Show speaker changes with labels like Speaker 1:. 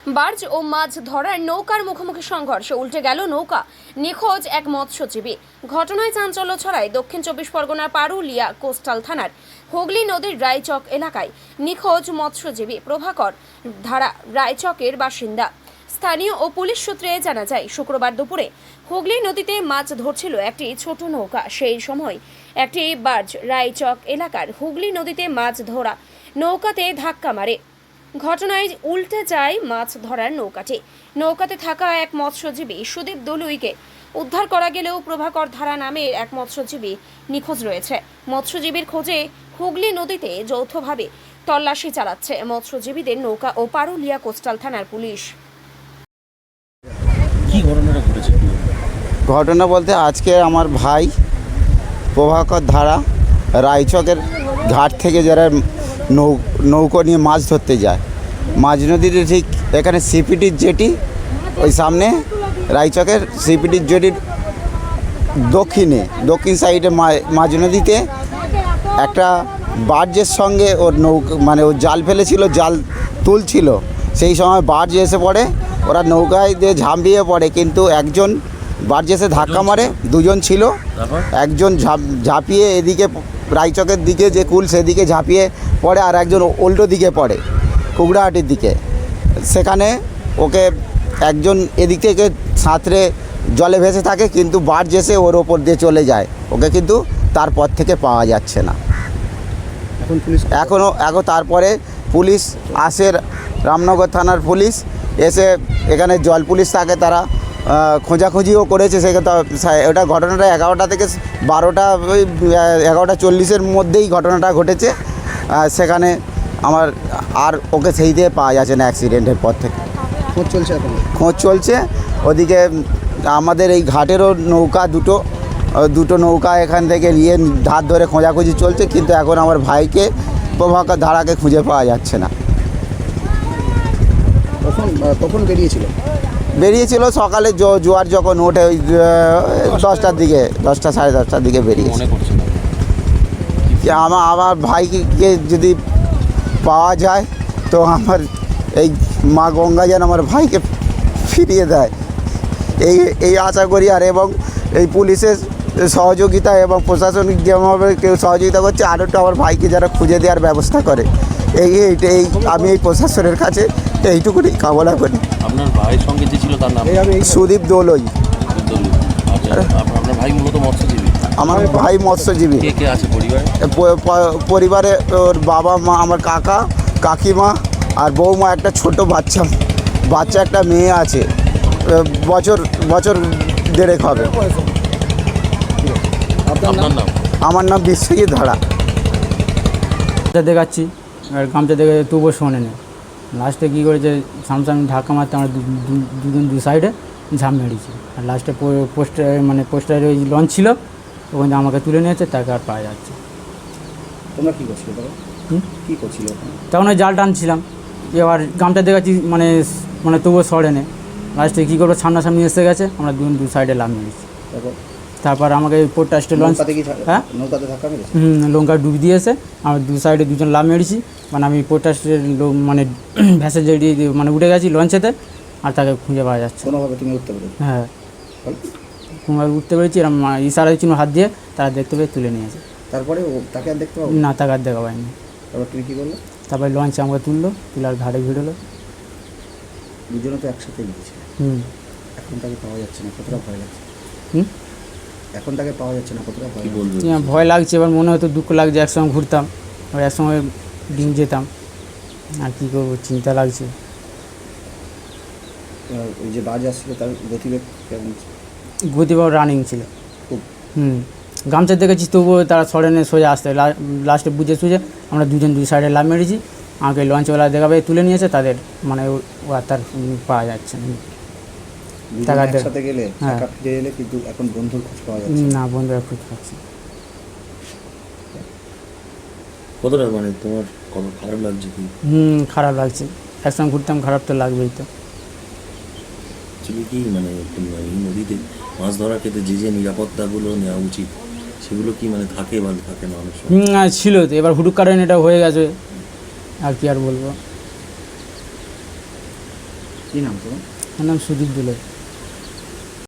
Speaker 1: Barge ও মাছ ধরার নৌকার মুখোমুখি সংঘর্ষে উল্টে গেল নৌকা, নিখোঁজ এক মৎস্যজীবী। ঘটনায় চাঞ্চল্য ছড়ায় দক্ষিণ চব্বিশ পরগনার পারুলিয়া কোস্টাল থানার হুগলি নদীর রায়চক এলাকায়। নিখোঁজ মৎস্যজীবী প্রভাকর ধারা রায়চকের বাসিন্দা। স্থানীয় ও পুলিশ সূত্রে জানা যায়, শুক্রবার দুপুরে হুগলি নদীতে মাছ ধরছিল একটি ছোট নৌকা। সেই সময় একটি বার্জ রায়চক এলাকার হুগলি নদীতে মাছ ধরা নৌকাতে ধাক্কা মারে। ঘটনায় উল্টে যায় মাছ ধরার নৌকাটি। নৌকাতে থাকা এক মৎস্যজীবী সুদীপ দলুইকে উদ্ধার করা গেলেও প্রভাকর ধারা নামের এক মৎস্যজীবী নিখোঁজ রয়েছে। মৎস্যজীবীর খোঁজে হুগলি নদীতে যৌথভাবে তল্লাশি চালাচ্ছে মৎস্যজীবীদের নৌকা ও পারুলিয়া কোস্টাল থানার পুলিশ।
Speaker 2: কি ঘটনাটা ঘটেছে?
Speaker 3: ঘটনা বলতে আজকে আমার ভাই প্রভাকর ধারা রায়চকের ঘাট থেকে যারা নৌকো নিয়ে মাছ ধরতে যায়, মাঝ নদীর ঠিক এখানে সিপিটির জেটি, ওই সামনে রায়চকের সিপিটির জেটির দক্ষিণ সাইডে মাঝ নদীতে একটা বার্জের সঙ্গে ওর মানে ও জাল ফেলেছিল, জাল তুলছিল। সেই সময় বার্জ এসে পড়ে, ওরা নৌকায় দিয়ে ঝাঁপিয়ে পড়ে, কিন্তু একজন বার্জ এসে ধাক্কা মারে। দুজন ছিল, একজন ঝাঁপিয়ে এদিকে রায়চকের দিকে যে কুল সেদিকে ঝাঁপিয়ে পড়ে, আর একজন উল্টো দিকে পড়ে কুকড়াহাটির দিকে। সেখানে ওকে একজন এদিক থেকে সাঁতরে জলে ভেসে থাকে, কিন্তু বার্জ এসে ওর ওপর দিয়ে চলে যায়। ওকে কিন্তু তারপর থেকে পাওয়া যাচ্ছে না। এখন তারপরে পুলিশ আসে, রামনগর থানার পুলিশ এসে এখানে জল পুলিশ থাকে, তারা খোঁজাখুঁজিও করেছে। ওটা ঘটনাটা 11টা থেকে 12টা, ওই 11:40-এর মধ্যেই ঘটনাটা ঘটেছে। সেখানে আমার আর ওকে সেই দিয়ে পাওয়া যাচ্ছে না। অ্যাক্সিডেন্টের পর থেকে খোঁজ চলছে। ওদিকে আমাদের এই ঘাটেরও নৌকা দুটো নৌকা এখান থেকে নিয়ে ধার ধরে খোঁজাখুঁজি চলছে, কিন্তু এখন আমার ভাইকে প্রভাকর ধারাকে খুঁজে পাওয়া যাচ্ছে না।
Speaker 2: কখন
Speaker 3: বেরিয়েছিল সকালে, জোয়ার যখন ওঠে ওই 10টার দিকে, 10টা সাড়ে 10টার দিকে বেরিয়েছে। আমার ভাইকে যদি পাওয়া যায় তো আমার এই মা গঙ্গা যেন আমার ভাইকে ফিরিয়ে দেয়, এই আশা করি। আর এবং এই পুলিশের সহযোগিতা এবং প্রশাসনিক যেভাবে কেউ সহযোগিতা করছে, আরও একটু আমার ভাইকে যারা খুঁজে দেওয়ার ব্যবস্থা করে, আমি এই প্রশাসনের কাছে এইটুকুনি কামনা করি।
Speaker 2: আপনার ভাইয়ের সঙ্গে যে ছিল তার নাম?
Speaker 3: সুদীপ দলুই।
Speaker 2: আপনার ভাই মূলত মৎস্যজীবী?
Speaker 3: আমার ভাই মৎস্যজীবী।
Speaker 2: কে আছে
Speaker 3: পরিবারে? ওর বাবা মা, আমার কাকা কাকিমা আর বৌমা, একটা ছোট বাচ্চা একটা মেয়ে আছে, বছর 1.5 হবে।
Speaker 2: আপনার নাম?
Speaker 3: আমার নাম বিশ্বজিৎ ধারা।
Speaker 4: দেখাচ্ছি আর গামছা দেখে তবুও শোনে না। লাস্টে কী করেছে, সামসামনি ধাক্কা মারতে আমরা দুজন দু সাইডে ঝাঁপ মেরেছি। আর লাস্টে পোস্টারে ওই লঞ্চ ছিল, ওখানে আমাকে তুলে নিয়েছে, তাকে আর পাওয়া যাচ্ছে।
Speaker 2: তোমরা কী করছিলে
Speaker 4: তখন ওই জাল টানছিলাম, এবার গামছা দেখাচ্ছি মানে তবুও সরে নেই। লাস্টে কী করবো, সামনাসামনি এসে গেছে, আমরা দু সাইডে লাভ মেরেছি। তারপর আমাকে পোর্টাস্টে লঞ্চ, হ্যাঁ লঙ্কা ডুব দিয়েছে, আমরা দু সাইডে দুজন লাভ মেরেছি। মানে আমি পোর্টাস্টের ভ্যাসেল যেটি উঠে গেছি লঞ্চেতে, আর তাকে খুঁজে পাওয়া যাচ্ছে। হ্যাঁ, কোনোভাবে উঠতে পেরেছি, এরকম ইশারা দিচ্ছিল হাত দিয়ে, তারা দেখতে পেয়ে তুলে নিয়েছে।
Speaker 2: তারপরে তাকে আর দেখতে পাবো
Speaker 4: না, তাকে আর দেখা পাইনি।
Speaker 2: তারপর তুমি কী করলে?
Speaker 4: তারপরে লঞ্চে আমাকে তুলার ঘাটে ভিড়লো।
Speaker 2: দুজনে তো একসাথে গিয়েছে। এখন তাকে পাওয়া যাচ্ছে না, কতটা ভয় লাগছে? এখন তাকে পাওয়া যাচ্ছে না, কতটা ভয় বলবো?
Speaker 4: ভয় লাগছে, এবার মনে হয়তো দুঃখ লাগছে। একসঙ্গে ঘুরতাম, আর একসঙ্গে ডিম যেতাম, আর কী করবো, চিন্তা লাগছে।
Speaker 2: ওই যে বাজ আসছিল তার গতিবেগ কেমন?
Speaker 4: গতিবেগ রানিং ছিল খুব। গামছা দেখেছি, তবুও তারা সরেনে সোজা আসতে। লাস্টে বুঝে সুঝে আমরা দুজন দুই সাইডে লাভ মেরেছি। আমাকে লঞ্চওয়ালা দেখাবে তুলে নিয়েছে, তাদের ও আর তার পাওয়া যাচ্ছে না।
Speaker 2: একসাথে গেলে ফিরে এলে, কিন্তু এখন বন্ধুর খোঁজ পাওয়া যাচ্ছে
Speaker 4: না, বন্ধুরা খোঁজ পাচ্ছে।
Speaker 2: কতটা তোমার খারাপ লাগছে কি?
Speaker 4: খারাপ লাগছে, একসঙ্গে ঘুরতাম, খারাপ তো লাগবেই। তো
Speaker 2: কি এই নদীতে মাছ ধরার ক্ষেত্রে যে নিরাপত্তাগুলো নেওয়া উচিত, সেগুলো কি থাকে বা থাকে না? অনেক সময়
Speaker 4: ছিল তো, এবার হুটুক কারণে এটা হয়ে গেছে, আর কি আর বলবো।
Speaker 5: কী নাম তোমার?
Speaker 4: আমার নাম সুদীপ দুলে।